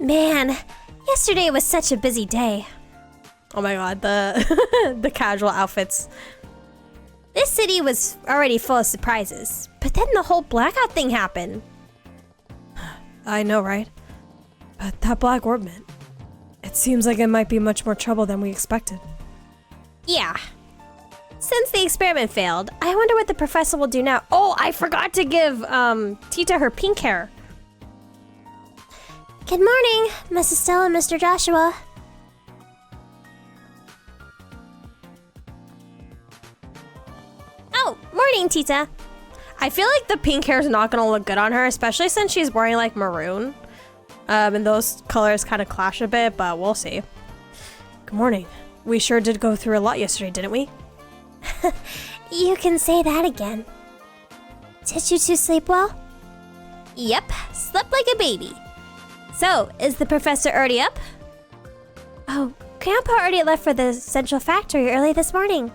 Man, yesterday was such a busy day. Oh my god, the the casual outfits. This city was already full of surprises, but then the whole blackout thing happened. I know, right? But that black orb man, it seems like it might be much more trouble than we expected. Yeah. Since the experiment failed, I wonder what the professor will do now. Oh, I forgot to give Tita her pink hair. Good morning, Mrs. Stella and Mr. Joshua. Oh, morning, Tita. I feel like the pink hair is not gonna look good on her, especially since she's wearing like maroon. And those colors kind of clash a bit, but we'll see. Good morning. We sure did go through a lot yesterday, didn't we? You can say that again. Did you two sleep well? Yep, slept like a baby. So, is the professor already up? Oh, Grandpa already left for the central factory early this morning.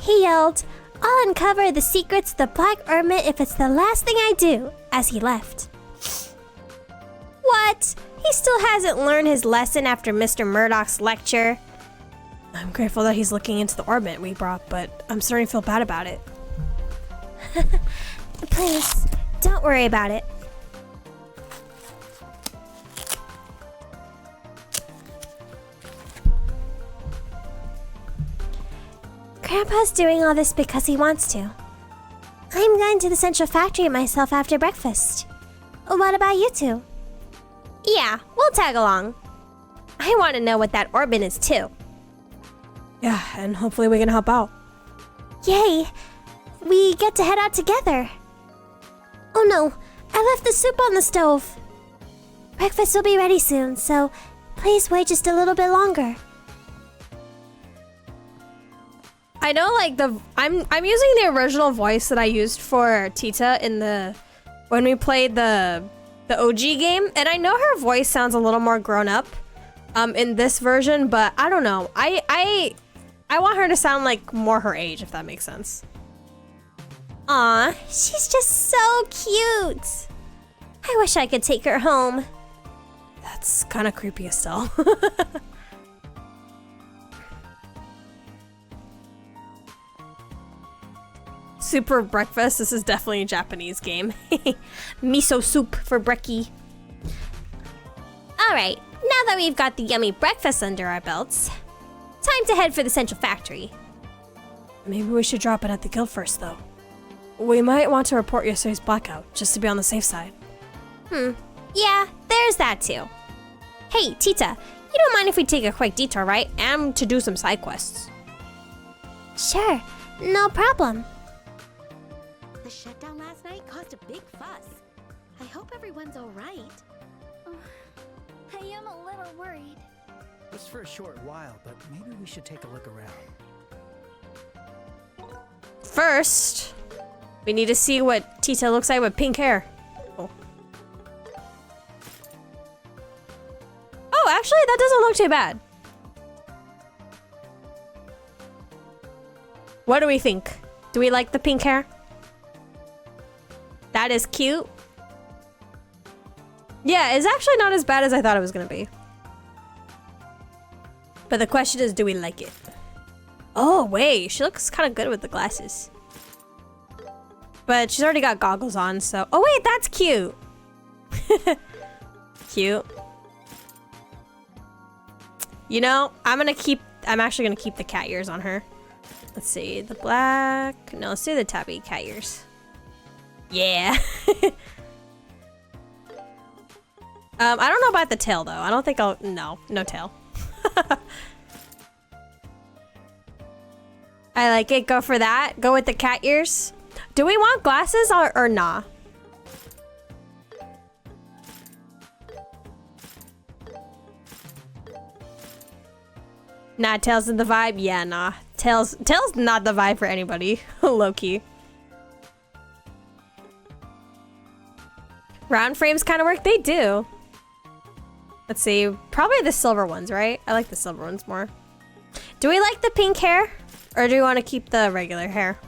He yelled, "I'll uncover the secrets of the Black Hermit if it's the last thing I do," as he left. What? He still hasn't learned his lesson after Mr. Murdoch's lecture. I'm grateful that he's looking into the orbit we brought, but I'm starting to feel bad about it. Please, don't worry about it. Grandpa's doing all this because he wants to. I'm going to the central factory myself after breakfast. What about you two? Yeah, we'll tag along. I want to know what that orbit is too. Yeah, and hopefully we can help out. Yay! We get to head out together. Oh no, I left the soup on the stove. Breakfast will be ready soon, so please wait just a little bit longer. I know, like I'm using the original voice that I used for Tita in when we played the OG game, and I know her voice sounds a little more grown up in this version, but I don't know. I want her to sound like more her age, if that makes sense. Aw, she's just so cute. I wish I could take her home. That's kind of creepy, Estelle. Super breakfast. This is definitely a Japanese game. Miso soup for brekkie. Alright, now that we've got the yummy breakfast under our belts, time to head for the central factory. Maybe we should drop it at the guild first, though. We might want to report yesterday's blackout, just to be on the safe side. Yeah, there's that too. Hey, Tita, you don't mind if we take a quick detour, right? And to do some side quests. Sure, no problem. The shutdown last night caused a big fuss. I hope everyone's all right. I am a little worried. Just for a short while, but maybe we should take a look around. First, we need to see what Tita looks like with pink hair. Oh, actually, that doesn't look too bad. What do we think? Do we like the pink hair? That is cute. Yeah, it's actually not as bad as I thought it was gonna be. But the question is, do we like it? Oh, wait, she looks kind of good with the glasses. But she's already got goggles on, so... Oh, wait, that's cute. Cute. You know, I'm actually gonna keep the cat ears on her. Let's see, the black... No, let's do the tabby cat ears. Yeah. I don't know about the tail, though. I don't think I'll... No tail. I like it. Go for that. Go with the cat ears. Do we want glasses or nah? Nah, tail's in the vibe? Yeah, nah. Tail's not the vibe for anybody. Low-key. Round frames kind of work? They do. Let's see. Probably the silver ones, right? I like the silver ones more. Do we like the pink hair? Or do we want to keep the regular hair?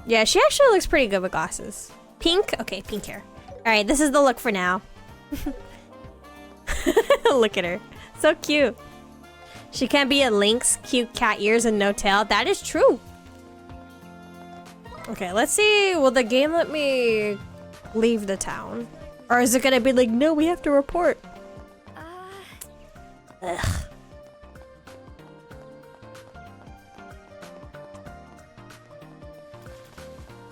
Yeah, she actually looks pretty good with glasses. Pink? Okay, pink hair. Alright, this is the look for now. Look at her. So cute. She can't be a lynx, cute cat ears, and no tail. That is true. Okay, let's see. Will the game let me leave the town? Or is it gonna be like, no, we have to report? Ugh.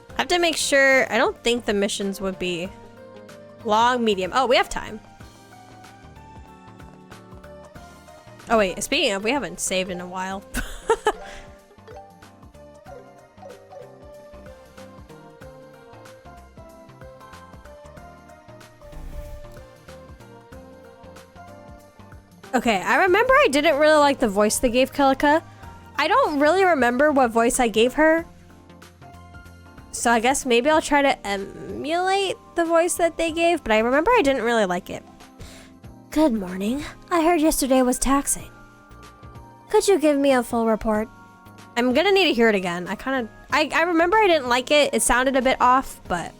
I have to make sure. I don't think the missions would be long, medium. Oh, we have time. Oh wait, speaking of, we haven't saved in a while. Okay, I remember I didn't really like the voice they gave Kilika. I don't really remember what voice I gave her. So I guess maybe I'll try to emulate the voice that they gave, but I remember I didn't really like it. Good morning. I heard yesterday was taxing. Could you give me a full report? I'm gonna need to hear it again. I remember I didn't like it. It sounded a bit off, but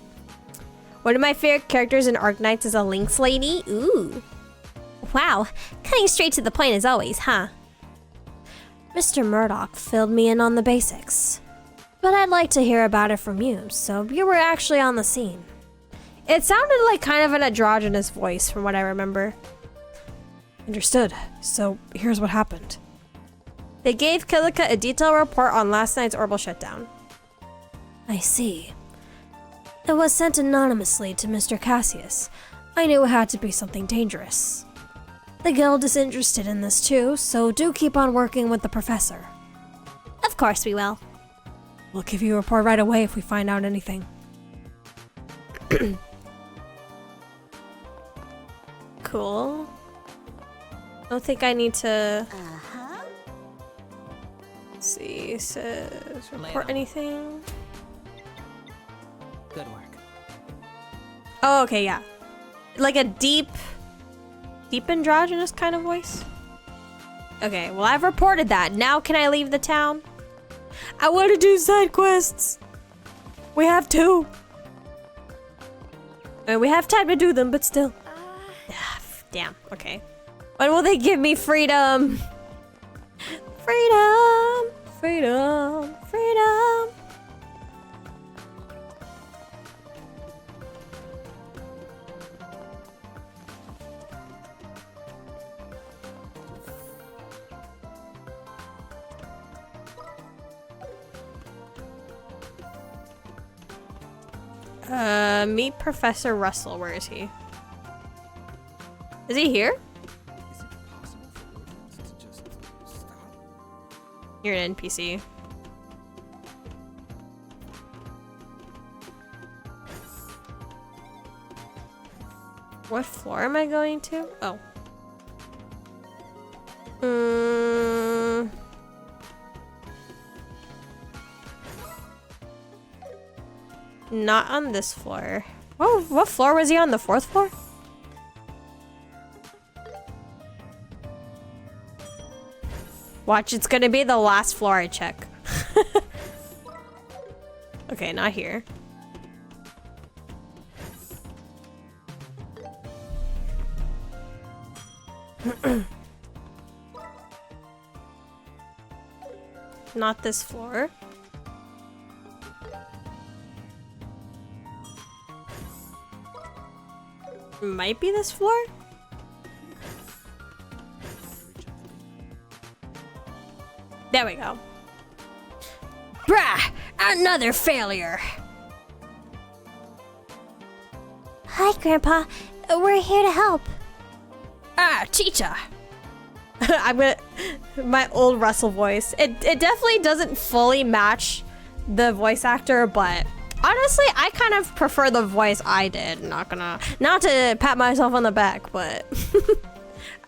one of my favorite characters in Arknights is a lynx lady. Ooh. Wow, cutting straight to the point as always, huh? Mr. Murdoch filled me in on the basics. But I'd like to hear about it from you, so you were actually on the scene. It sounded like kind of an androgynous voice from what I remember. Understood. So here's what happened. They gave Kilika a detailed report on last night's orbital shutdown. I see. It was sent anonymously to Mr. Cassius. I knew it had to be something dangerous. The guild is interested in this too, so do keep on working with the professor. Of course we will. We'll give you a report right away if we find out anything. Cool. Don't think I need to... Let's see, says report anything. Good work. Oh, okay, yeah. Like a deep androgynous kind of voice. Okay, well I've reported that. Now can I leave the town? I want to do side quests. We have to. We have time to do them, but still. Damn, okay. When will they give me freedom? Freedom, freedom, freedom. Meet Professor Russell. Where is he? Is he here? Is it possible for organs to just stop? You're an NPC. What floor am I going to? Oh. Not on this floor. Oh, what floor was he on? The 4th floor? Watch, it's gonna be the last floor I check. Okay, not here. Not this floor. Might be this floor? There we go. Brah! Another failure! Hi, Grandpa. We're here to help. Ah, Chicha! I'm gonna... My old Russell voice. It definitely doesn't fully match the voice actor, but... Honestly, I kind of prefer the voice I did. Not to pat myself on the back, but...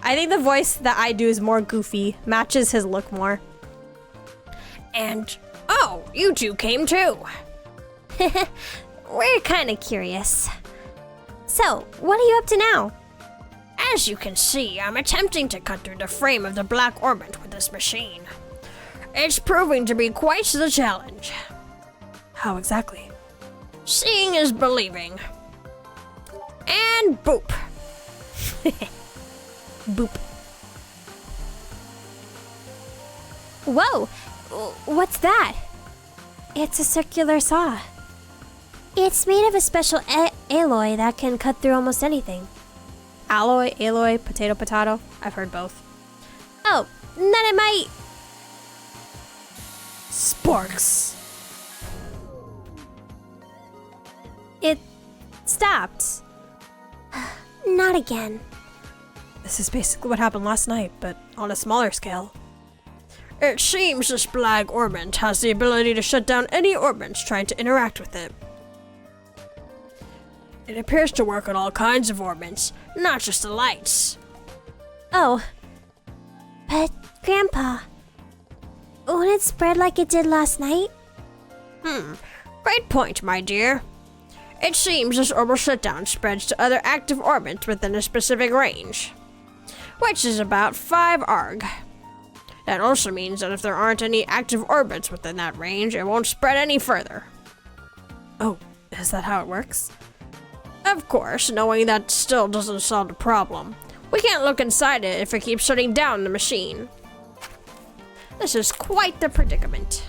I think the voice that I do is more goofy. Matches his look more. And... Oh, you two came too! We're kind of curious. So, what are you up to now? As you can see, I'm attempting to cut through the frame of the black orbit with this machine. It's proving to be quite the challenge. How exactly? Seeing is believing. And boop. Boop. Whoa! What's that? It's a circular saw. It's made of a special alloy that can cut through almost anything. Alloy, potato. I've heard both. Oh, then it might... Sporks. It stopped. Not again. This is basically what happened last night, but on a smaller scale. It seems this black orbment has the ability to shut down any orbments trying to interact with it. It appears to work on all kinds of orbments, not just the lights. Oh. But, Grandpa, won't it spread like it did last night? Great point, my dear. It seems this orbital shutdown spreads to other active orbits within a specific range, which is about 5 arg. That also means that if there aren't any active orbits within that range, it won't spread any further. Oh, is that how it works? Of course, knowing that still doesn't solve the problem. We can't look inside it if it keeps shutting down the machine. This is quite the predicament.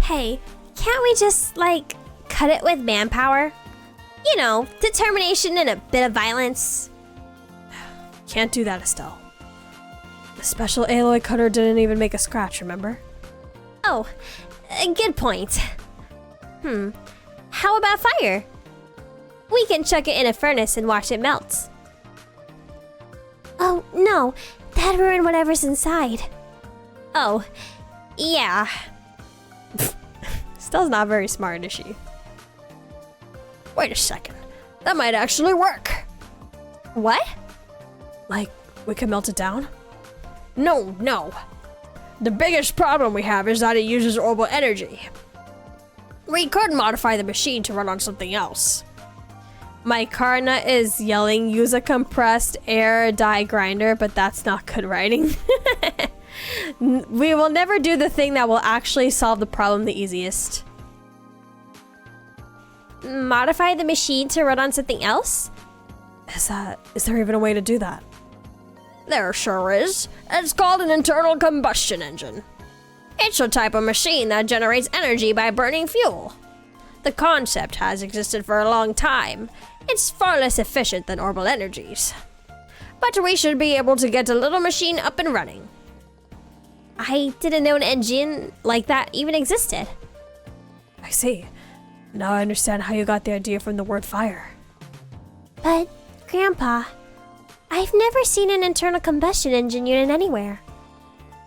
Hey, can't we just, like, cut it with manpower? You know, determination and a bit of violence. Can't do that, Estelle. The special alloy cutter didn't even make a scratch, remember? Oh, a good point. How about fire? We can chuck it in a furnace and watch it melt. Oh, no, that'd ruin whatever's inside. Oh, yeah. Estelle's not very smart, is she? Wait a second. That might actually work. What? Like, we can melt it down? No. The biggest problem we have is that it uses orbital energy. We could modify the machine to run on something else. My Karna is yelling, use a compressed air die grinder, but that's not good writing. We will never do the thing that will actually solve the problem the easiest. Modify the machine to run on something else? Is there even a way to do that? There sure is. It's called an internal combustion engine. It's a type of machine that generates energy by burning fuel. The concept has existed for a long time. It's far less efficient than orbital energies. But we should be able to get a little machine up and running. I didn't know an engine like that even existed. I see. Now I understand how you got the idea from the word fire. But, Grandpa, I've never seen an internal combustion engine unit anywhere.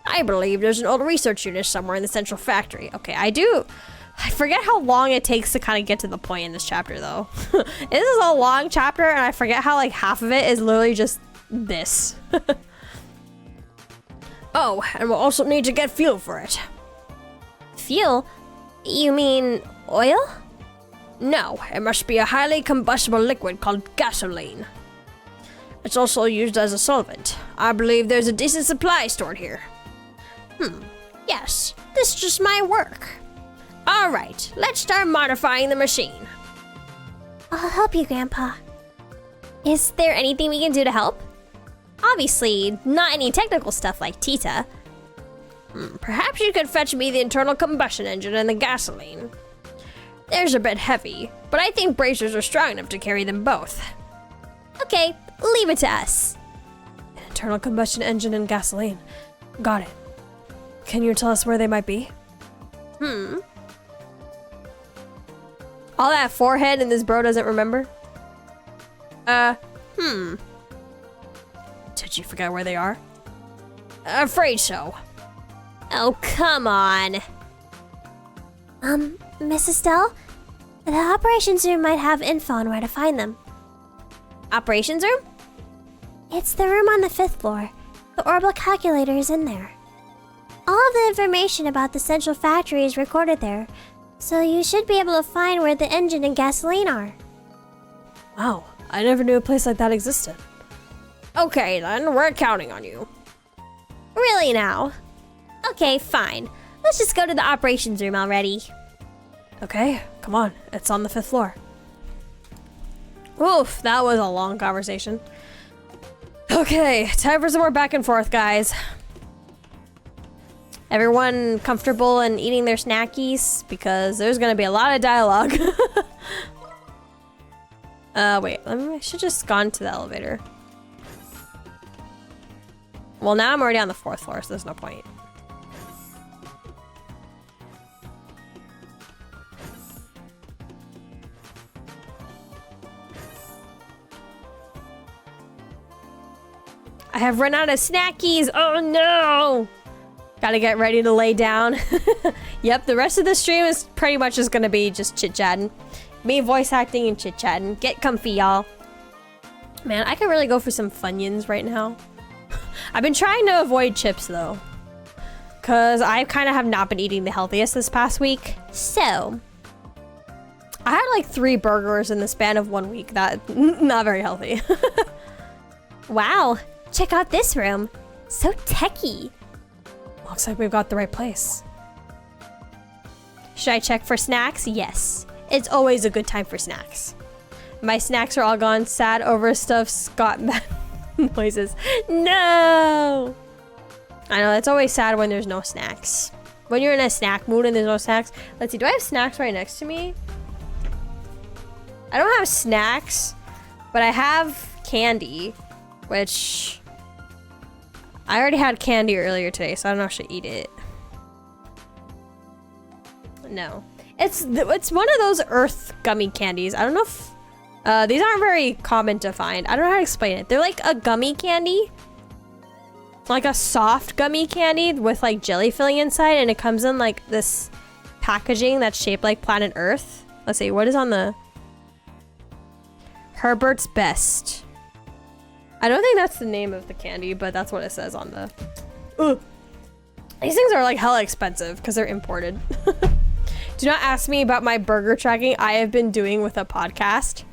I believe there's an old research unit somewhere in the central factory. Okay, I forget how long it takes to kind of get to the point in this chapter, though. This is a long chapter, and I forget how, like, half of it is literally just this. Oh, and we'll also need to get fuel for it. Fuel? You mean oil? No, it must be a highly combustible liquid called gasoline. It's also used as a solvent. I believe there's a decent supply stored here. Yes, this just might work. All right, let's start modifying the machine. I'll help you, Grandpa. Is there anything we can do to help? Obviously, not any technical stuff like Tita. Perhaps you could fetch me the internal combustion engine and the gasoline. They're a bit heavy, but I think bracers are strong enough to carry them both. Okay, leave it to us. An internal combustion engine and gasoline. Got it. Can you tell us where they might be? All that forehead and this bro doesn't remember? Did you forget where they are? Afraid so. Oh, come on. Miss Estelle? The operations room might have info on where to find them. Operations room? It's the room on the 5th floor. The orbital calculator is in there. All of the information about the central factory is recorded there, so you should be able to find where the engine and gasoline are. Wow, I never knew a place like that existed. Okay then, we're counting on you. Really now? Okay, fine. Let's just go to the operations room already. Okay, come on. It's on the 5th floor. Oof, that was a long conversation. Okay, time for some more back and forth, guys. Everyone comfortable in eating their snackies? Because there's gonna be a lot of dialogue. Wait, I should just gone to the elevator. Well, now I'm already on the 4th floor, so there's no point. I have run out of snackies. Oh no! Gotta get ready to lay down. Yep, the rest of the stream is pretty much just gonna be just chit-chatting. Me voice acting and chit-chatting. Get comfy, y'all. Man, I could really go for some Funyuns right now. I've been trying to avoid chips though, cause I kind of have not been eating the healthiest this past week. So, I had like 3 burgers in the span of 1 week. That not very healthy. Wow, check out this room. So techie. Looks like we've got the right place. Should I check for snacks? Yes. It's always a good time for snacks. My snacks are all gone. Sad over stuff Scott noises. No! I know, it's always sad when there's no snacks. When you're in a snack mood and there's no snacks. Let's see, do I have snacks right next to me? I don't have snacks, but I have candy, which I already had candy earlier today, so I don't know if I should eat it. No. It's one of those earth gummy candies. I don't know if these aren't very common to find. I don't know how to explain it. They're like a gummy candy. Like a soft gummy candy with like jelly filling inside, and it comes in like this packaging that's shaped like planet Earth. Let's see, what is on the Herbert's Best. I don't think that's the name of the candy, but that's what it says on the... Ugh. These things are like hella expensive because they're imported. Do not ask me about my burger tracking I have been doing with a podcast.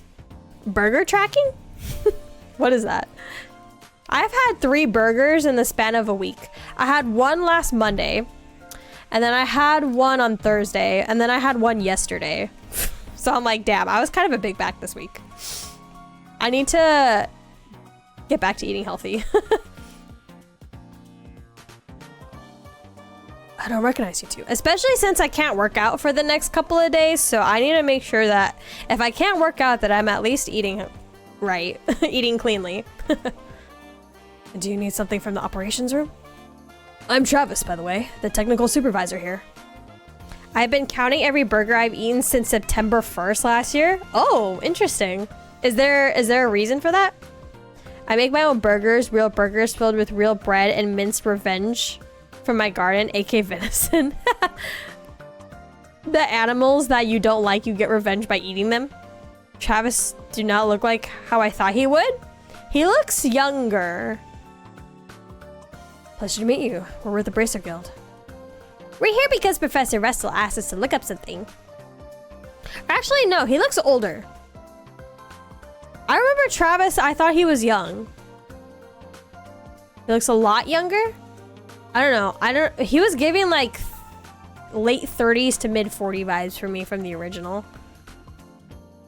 Burger tracking? What is that? I've had 3 burgers in the span of a week. I had one last Monday, and then I had one on Thursday, and then I had one yesterday. So I'm like, damn, I was kind of a big back this week. I need to get back to eating healthy. I don't recognize you two. Especially since I can't work out for the next couple of days, so I need to make sure that if I can't work out, that I'm at least eating right. Eating cleanly. Do you need something from the operations room? I'm Travis, by the way, the technical supervisor here. I've been counting every burger I've eaten since September 1st last year. Oh, interesting. Is there a reason for that? I make my own burgers, real burgers filled with real bread and minced revenge from my garden, aka venison. The animals that you don't like, you get revenge by eating them. Travis do not look like how I thought he would. He looks younger. Pleasure to meet you. We're with the Bracer Guild. We're here because Professor Russell asked us to look up something. Actually, no, he looks older. I remember Travis, I thought he was young. He looks a lot younger. I don't know. He was giving like late 30s to mid 40 vibes for me from the original.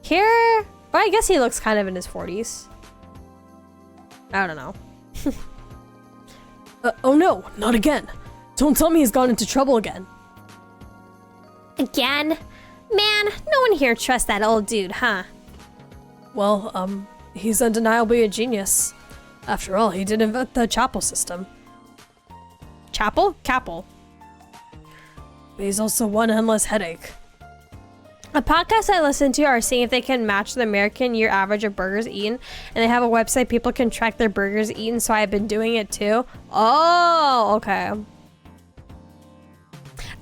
Here, well, I guess he looks kind of in his 40s. I don't know. Oh no, not again. Don't tell me he's gone into trouble again. Again? Man, no one here trusts that old dude, huh? Well, he's undeniably a genius. After all, he did invent the chapel system. Chapel? Capel. But he's also one endless headache. A podcast I listen to are seeing if they can match the American year average of burgers eaten, and they have a website people can track their burgers eaten, so I've been doing it too. Oh, okay.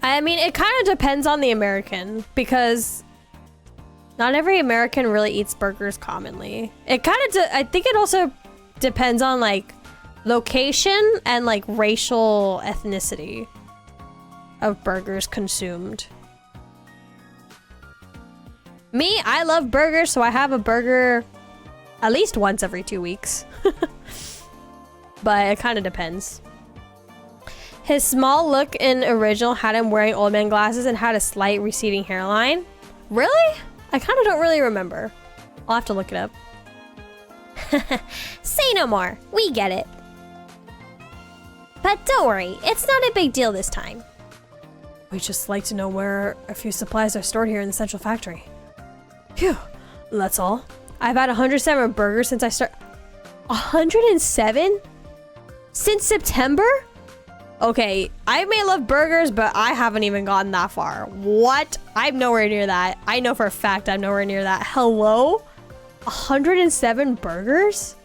I mean, it kind of depends on the American, because not every American really eats burgers commonly. It kind of, I think it also depends on like location and like racial ethnicity of burgers consumed. Me, I love burgers, so I have a burger at least once every 2 weeks. But it kind of depends. His small look in original had him wearing old man glasses and had a slight receding hairline. Really? I kind of don't really remember. I'll have to look it up. Say no more. We get it. But don't worry, it's not a big deal this time. We'd just like to know where a few supplies are stored here in the central factory. Phew, that's all. I've had 107 burgers since I started. 107? Since September? Okay, I may love burgers, but I haven't even gotten that far. What? I'm nowhere near that. I know for a fact I'm nowhere near that. Hello? 107 burgers?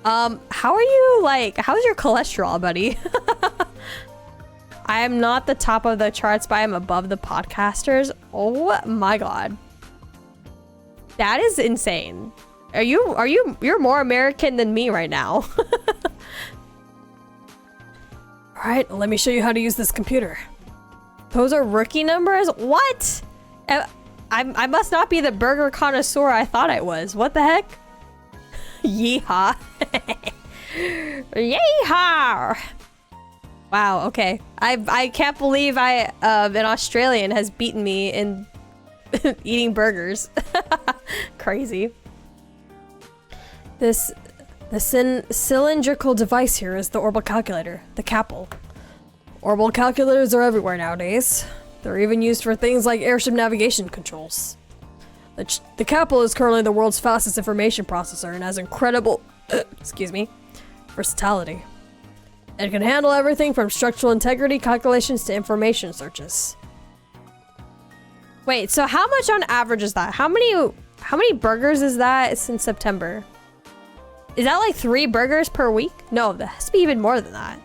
How are you, like, how's your cholesterol, buddy? I am not the top of the charts, but I am above the podcasters. Oh my god. That is insane. You're more American than me right now. Alright, let me show you how to use this computer. Those are rookie numbers? What? I must not be the burger connoisseur I thought I was. What the heck? Yeehaw. Yeehaw! Wow, okay. I can't believe an Australian has beaten me in eating burgers. Crazy. The cylindrical device here is the orbital calculator, the CAPL. Orbital calculators are everywhere nowadays. They're even used for things like airship navigation controls. The CAPL is currently the world's fastest information processor and has incredible, excuse me, versatility. It can handle everything from structural integrity calculations to information searches. Wait, so how much on average is that? How many burgers is that since September? Is that like 3 burgers per week? No, that has to be even more than that.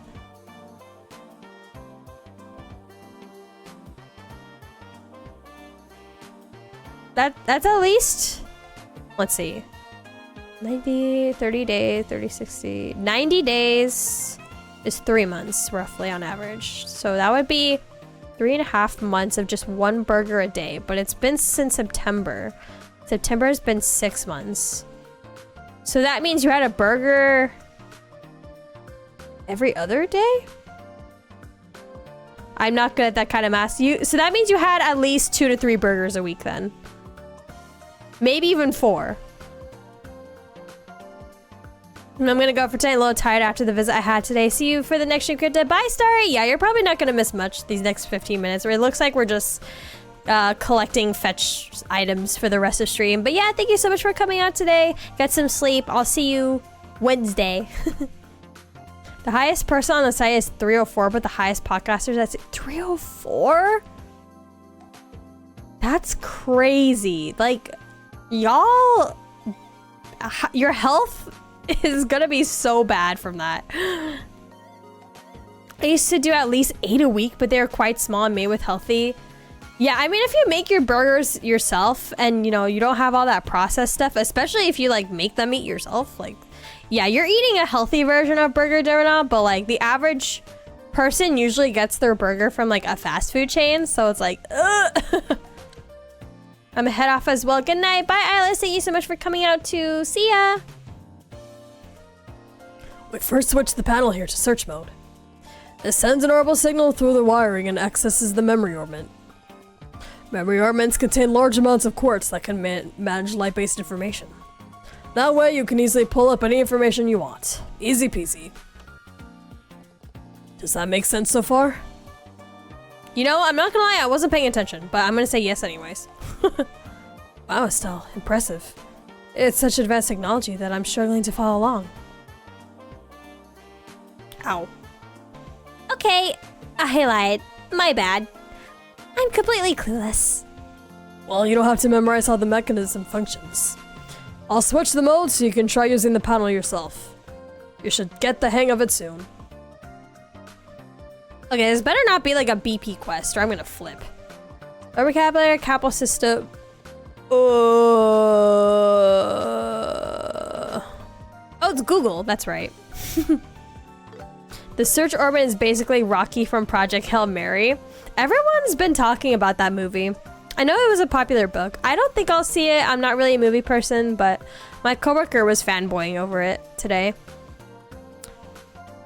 That's at least, let's see, 90, 30 days, 30, 60, 90 days is 3 months roughly on average. So that would be 3.5 months of just 1 burger a day, but it's been since September. September has been 6 months. So that means you had a burger every other day? I'm not good at that kind of math. So that means you had at least 2 to 3 burgers a week then. Maybe even 4. And I'm gonna go for today, a little tired after the visit I had today. See you for the next stream, Crypta. Bye, Starry. Yeah, you're probably not gonna miss much these next 15 minutes. It looks like we're just collecting fetch items for the rest of stream. But yeah, thank you so much for coming out today. Get some sleep. I'll see you Wednesday. The highest person on the site is 304, but the highest podcasters, that's 304? That's crazy. Like, y'all, your health is gonna be so bad from that. I used to do at least 8 a week, but they're quite small and made with healthy. Yeah, I mean, if you make your burgers yourself and, you know, you don't have all that processed stuff, especially if you, like, make them eat yourself, like, yeah, you're eating a healthy version of burger dinner, but, like, the average person usually gets their burger from, like, a fast food chain, so it's like, ugh. I'm gonna head off as well. Good night. Bye, Alice. Thank you so much for coming out too. See ya. We first switch the panel here to search mode. It sends an orbital signal through the wiring and accesses the memory orbit. Memory orbits contain large amounts of quartz that can manage light-based information. That way you can easily pull up any information you want. Easy peasy. Does that make sense so far? You know, I'm not gonna lie, I wasn't paying attention, but I'm gonna say yes anyways. Wow, Estelle, impressive. It's such advanced technology that I'm struggling to follow along. Ow. Okay, I lied. My bad. I'm completely clueless. Well, you don't have to memorize how the mechanism functions. I'll switch the mode so you can try using the panel yourself. You should get the hang of it soon. Okay, this better not be like a BP quest or I'm gonna flip. Vocabulary, capital system. Oh, it's Google. That's right. The search orbit is basically Rocky from Project Hail Mary. Everyone's been talking about that movie. I know it was a popular book. I don't think I'll see it. I'm not really a movie person, but my coworker was fanboying over it today.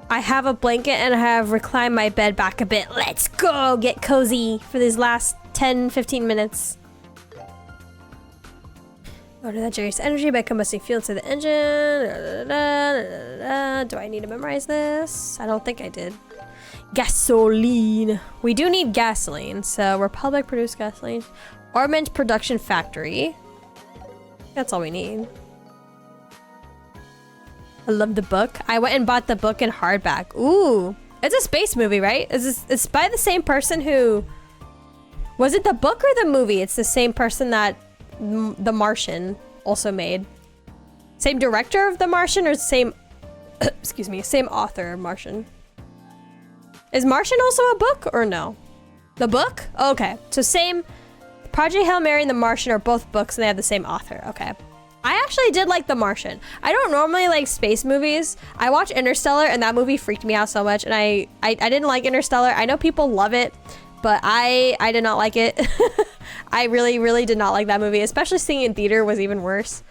I have a blanket and I have reclined my bed back a bit. Let's go get cozy for these last 10-15 minutes. Order that generates energy by combusting fuel into the engine. Do I need to memorize this? I don't think I did. Gasoline. We do need gasoline. So Republic produced gasoline. Armament production factory. That's all we need. I love the book. I went and bought the book in hardback. Ooh. It's a space movie, right? It's by the same person who... Was it the book or the movie? It's the same person that The Martian also made. Same director of The Martian or same... excuse me, same author of Martian. Is Martian also a book or no? The book? Okay. So same... Project Hail Mary and The Martian are both books and they have the same author. Okay. I actually did like The Martian. I don't normally like space movies. I watched Interstellar and that movie freaked me out so much. And I didn't like Interstellar. I know people love it, but I did not like it. I really did not like that movie. Especially seeing it in theater was even worse.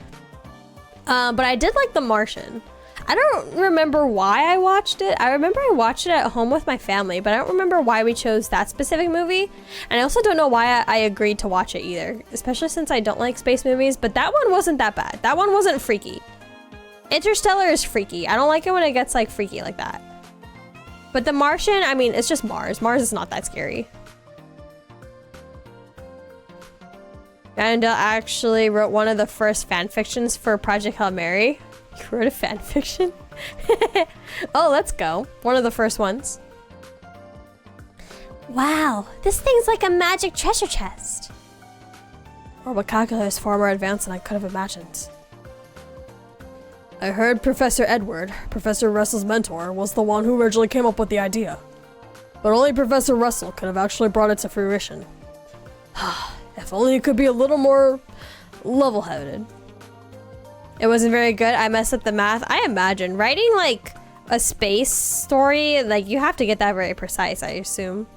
But I did like The Martian. I don't remember why I watched it. I remember I watched it at home with my family, but I don't remember why we chose that specific movie. And I also don't know why I agreed to watch it either, especially since I don't like space movies, but that one wasn't that bad. That one wasn't freaky. Interstellar is freaky. I don't like it when it gets like freaky like that. But The Martian, I mean, it's just Mars. Mars is not that scary. And actually wrote one of the first fan fictions for Project Hail Mary. You wrote a fan fiction? Oh, let's go. One of the first ones. Wow, this thing's like a magic treasure chest. Orbital calculus is far more advanced than I could have imagined. I heard Professor Edward, Professor Russell's mentor, was the one who originally came up with the idea. But only Professor Russell could have actually brought it to fruition. If only it could be a little more level-headed. It wasn't very good. I messed up the math. I imagine writing like a space story, like you have to get that very precise, I assume.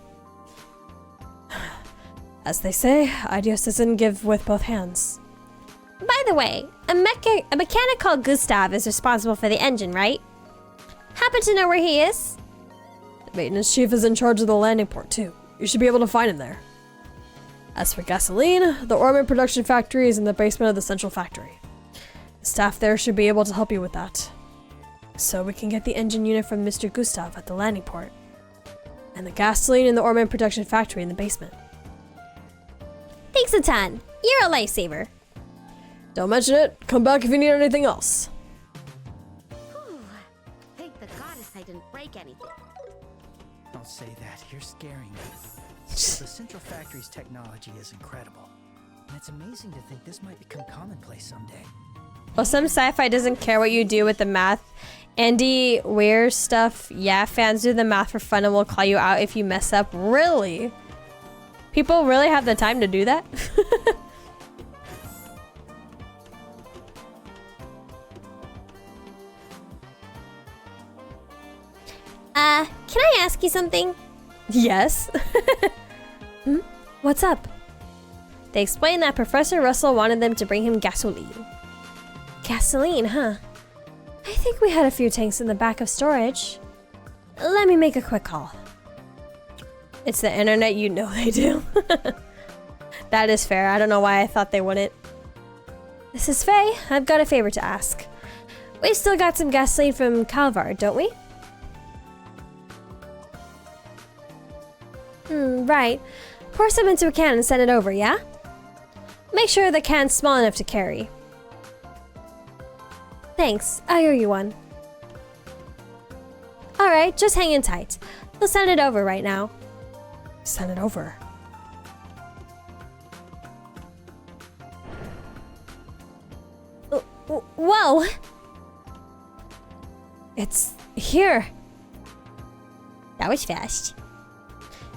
As they say, ideas doesn't give with both hands. By the way, a mechanic called Gustav is responsible for the engine, right? Happen to know where he is? The maintenance chief is in charge of the landing port too. You should be able to find him there. As for gasoline, the ornament production factory is in the basement of the central factory. The staff there should be able to help you with that. So we can get the engine unit from Mr. Gustav at the landing port. And the gasoline in the ornament production factory in the basement. Thanks a ton. You're a lifesaver. Don't mention it. Come back if you need anything else. Whew. Thank the goddess I didn't break anything. Don't say that. You're scaring me. The Central Factory's technology is incredible. And it's amazing to think this might become commonplace someday. Well, some sci-fi doesn't care what you do with the math. Andy Weir's stuff, yeah, fans do the math for fun and will call you out if you mess up. Really? People really have the time to do that? Can I ask you something? Yes. What's up? They explained that Professor Russell wanted them to bring him gasoline. Gasoline, huh? I think we had a few tanks in the back of storage. Let me make a quick call. It's the internet, you know they do. That is fair. I don't know why I thought they wouldn't. This is Faye. I've got a favor to ask. We've still got some gasoline from Calvar, don't we? Right. Pour some into a can and send it over, yeah? Make sure the can's small enough to carry. Thanks. I owe you one. Alright, just hang in tight. We'll send it over right now. Send it over. Whoa! It's here. That was fast.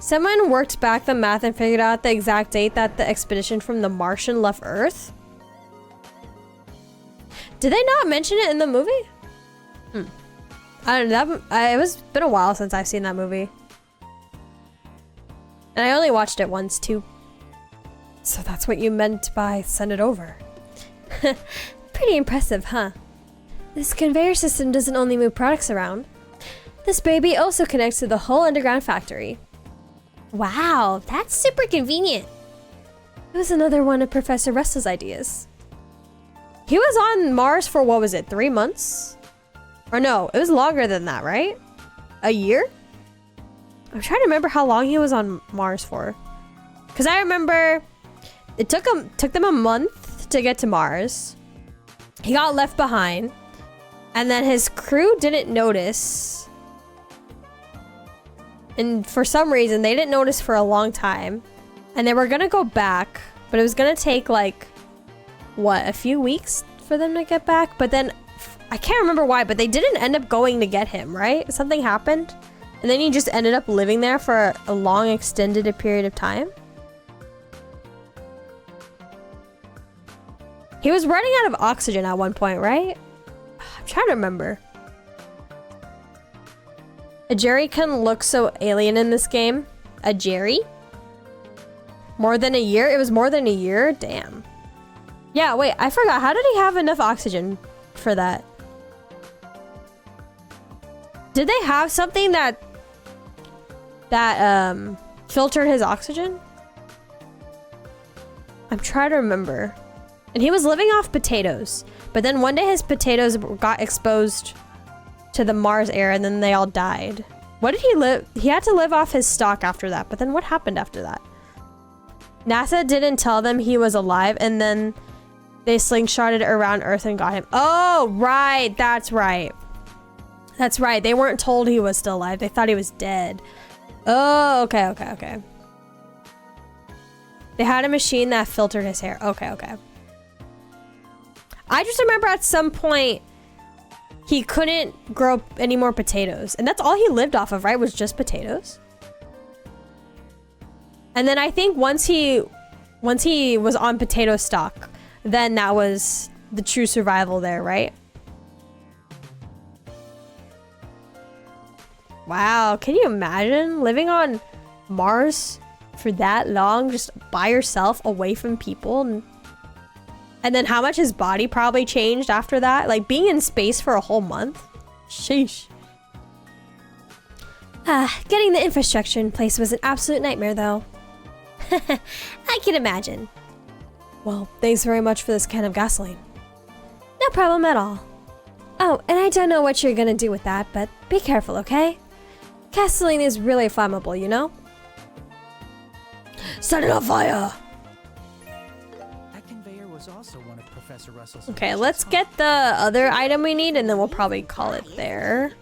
Someone worked back the math and figured out the exact date that the expedition from the Martian left Earth. Did they not mention it in the movie? I don't know. It's been a while since I've seen that movie. And I only watched it once too. So that's what you meant by send it over. Pretty impressive, huh? This conveyor system doesn't only move products around. This baby also connects to the whole underground factory. Wow, that's super convenient. It was another one of Professor Russell's ideas. He was on Mars for, what was it, 3 months? Or no, it was longer than that, right? A year? I'm trying to remember how long he was on Mars for. Because I remember it took them a month to get to Mars. He got left behind. And then his crew didn't notice. And for some reason, they didn't notice for a long time. And they were going to go back. But it was going to take like, what, a few weeks for them to get back? But then, I can't remember why, but they didn't end up going to get him, right? Something happened. And then he just ended up living there for a long, extended period of time. He was running out of oxygen at one point, right? I'm trying to remember. A Jerry can look so alien in this game. A Jerry? More than a year? It was more than a year? Damn. Yeah, wait, I forgot. How did he have enough oxygen for that? Did they have something that filtered his oxygen? I'm trying to remember. And he was living off potatoes. But then one day his potatoes got exposed to the Mars air and then they all died. What did he live? He had to live off his stock after that. But then what happened after that? NASA didn't tell them he was alive and then they slingshotted around Earth and got him. Oh, right. That's right. That's right. They weren't told he was still alive. They thought he was dead. Oh, okay. They had a machine that filtered his hair. Okay. I just remember at some point he couldn't grow any more potatoes. And that's all he lived off of, right? Was just potatoes. And then I think once he was on potato stock, then that was the true survival there, right? Wow, can you imagine living on Mars for that long, just by yourself, away from people? And then how much his body probably changed after that? Like being in space for a whole month? Sheesh. Getting the infrastructure in place was an absolute nightmare, though. I can imagine. Well, thanks very much for this can of gasoline. No problem at all. Oh, and I don't know what you're gonna do with that, but be careful, okay? Gasoline is really flammable, you know? Set it on fire! That conveyor was also one of Professor Russell's. Okay, let's get the other item we need and then we'll probably call it there.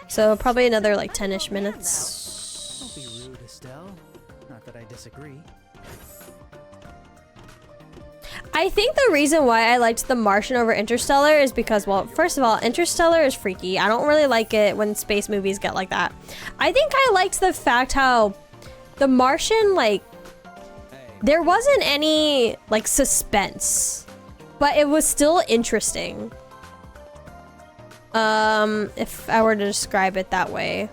So probably another like 10-ish minutes. Don't be rude, Estelle. Not that I disagree. I think the reason why I liked The Martian over Interstellar is because, well, first of all, Interstellar is freaky. I don't really like it when space movies get like that. I think I liked the fact how The Martian, like, there wasn't any, like, suspense, but it was still interesting. If I were to describe it that way.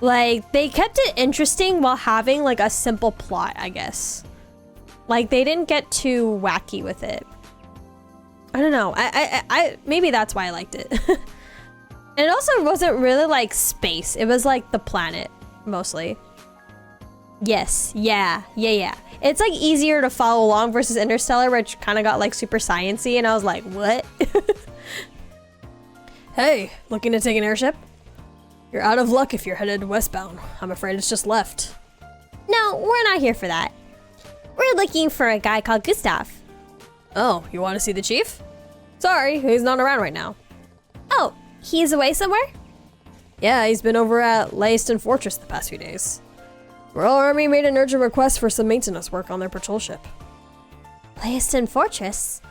Like, they kept it interesting while having, like, a simple plot, I guess. Like, they didn't get too wacky with it. I don't know. I maybe that's why I liked it. And it also wasn't really, like, space. It was, like, the planet, mostly. Yes. Yeah. It's, like, easier to follow along versus Interstellar, which kind of got, like, super science-y, and I was like, what? Hey, looking to take an airship? You're out of luck if you're headed westbound. I'm afraid it's just left. No, we're not here for that. We're looking for a guy called Gustav. Oh, you want to see the chief? Sorry, he's not around right now. Oh, he's away somewhere? Yeah, he's been over at Leiston Fortress the past few days. Royal Army made an urgent request for some maintenance work on their patrol ship. Leiston Fortress?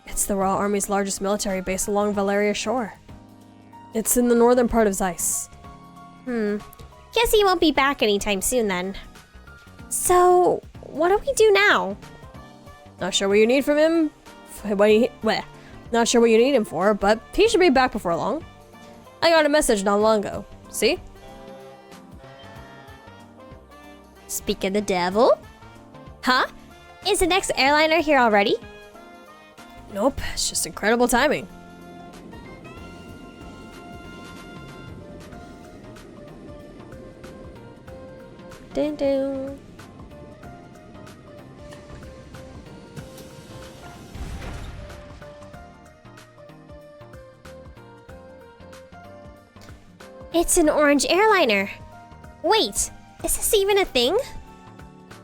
It's the Royal Army's largest military base along Valeria shore. It's in the northern part of Zeiss. Guess he won't be back anytime soon then. So, what do we do now? Not sure what you need from him. Not sure what you need him for, but he should be back before long. I got a message not long ago. See? Speak of the devil. Huh? Is the next airliner here already? Nope, it's just incredible timing. Dun dun. It's an orange airliner. Wait, is this even a thing?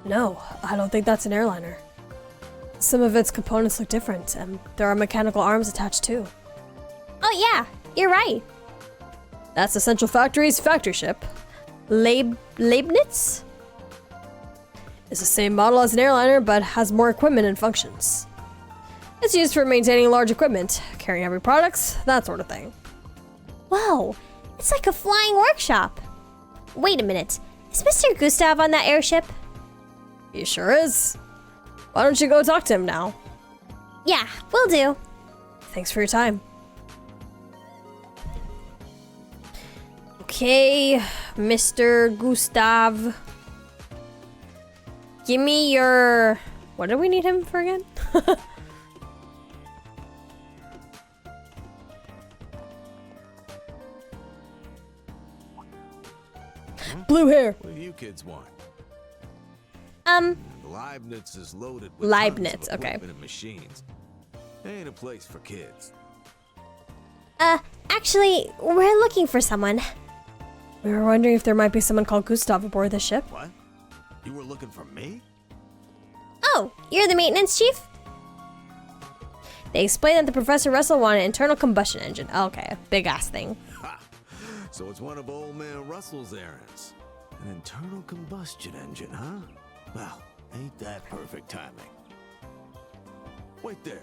No, I don't think that's an airliner. Some of its components look different, and there are mechanical arms attached too. Oh yeah, you're right. That's the Central Factory's factory ship. Leibniz? It's the same model as an airliner, but has more equipment and functions. It's used for maintaining large equipment, carrying heavy products, that sort of thing. Whoa, it's like a flying workshop. Wait a minute, is Mr. Gustav on that airship? He sure is. Why don't you go talk to him now? Yeah, will do. Thanks for your time. Okay, Mr. Gustav. Give me your... What do we need him for again? Blue hair. What do you kids want? Leibniz is loaded with Leibniz, tons of okay. equipment and machines. Ain't a place for kids. Actually, we're looking for someone. We were wondering if there might be someone called Gustav aboard the ship. What? You were looking for me? Oh, you're the maintenance chief? They explained that the Professor Russell wanted an internal combustion engine. Okay, big ass thing. Ha! So it's one of old man Russell's errands. An internal combustion engine, huh? Well, ain't that perfect timing. Wait there.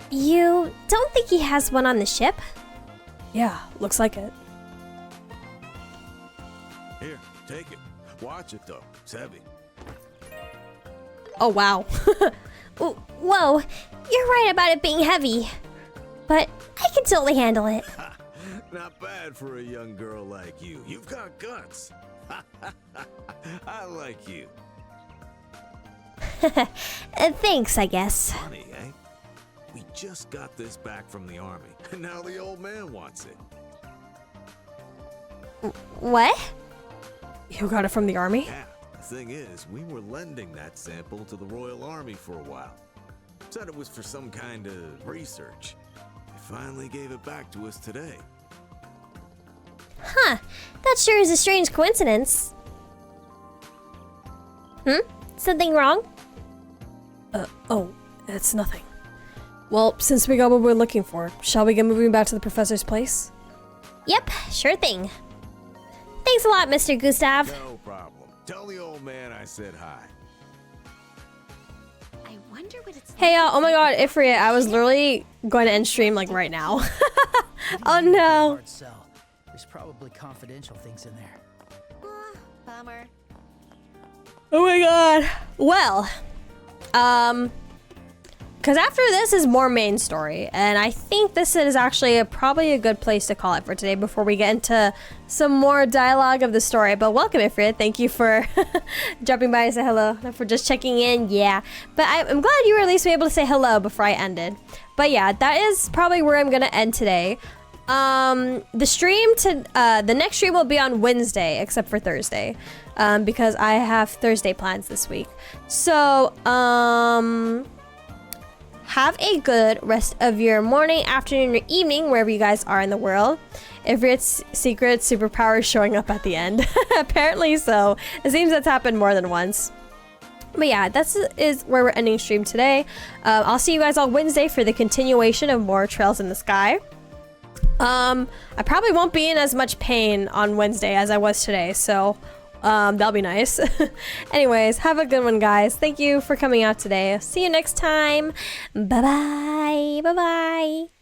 You don't think he has one on the ship? Yeah, looks like it. Here, take it. Watch it though. It's heavy. Oh, wow. Whoa, you're right about it being heavy. But I can totally handle it. Not bad for a young girl like you. You've got guts. I like you. Thanks, I guess. Funny, eh? We just got this back from the army, and now the old man wants it. What? You got it from the army? Yeah, the thing is, we were lending that sample to the Royal Army for a while. Said it was for some kind of research. They finally gave it back to us today. Huh, that sure is a strange coincidence. Something wrong? Oh, it's nothing. Well, since we got what we're looking for, shall we get moving back to the professor's place? Yep, sure thing. Thanks a lot, Mr. Gustav. No problem. Tell the old man I said hi. I wonder what it's Hey, oh my god, Ifrit, I was literally going to end stream like right now. Oh no. Hard sell. There's probably confidential things in there. Bummer. Oh my god. Well, because after this is more main story, and I think this is actually probably a good place to call it for today before we get into some more dialogue of the story. But welcome, Ifrit. Thank you for dropping by and say hello, for just checking in. Yeah, but I'm glad you were at least able to say hello before I ended. But yeah, that is probably where I'm gonna end today. The next stream will be on Wednesday, except for Thursday, because I have Thursday plans this week. So, have a good rest of your morning, afternoon, or evening, wherever you guys are in the world. If it's secret superpower showing up at the end, apparently so. It seems that's happened more than once. But yeah, that is where we're ending stream today. I'll see you guys on Wednesday for the continuation of more Trails in the Sky. I probably won't be in as much pain on Wednesday as I was today, so that'll be nice. Anyways, have a good one, guys. Thank you for coming out today. See you next time. Bye-bye. Bye-bye.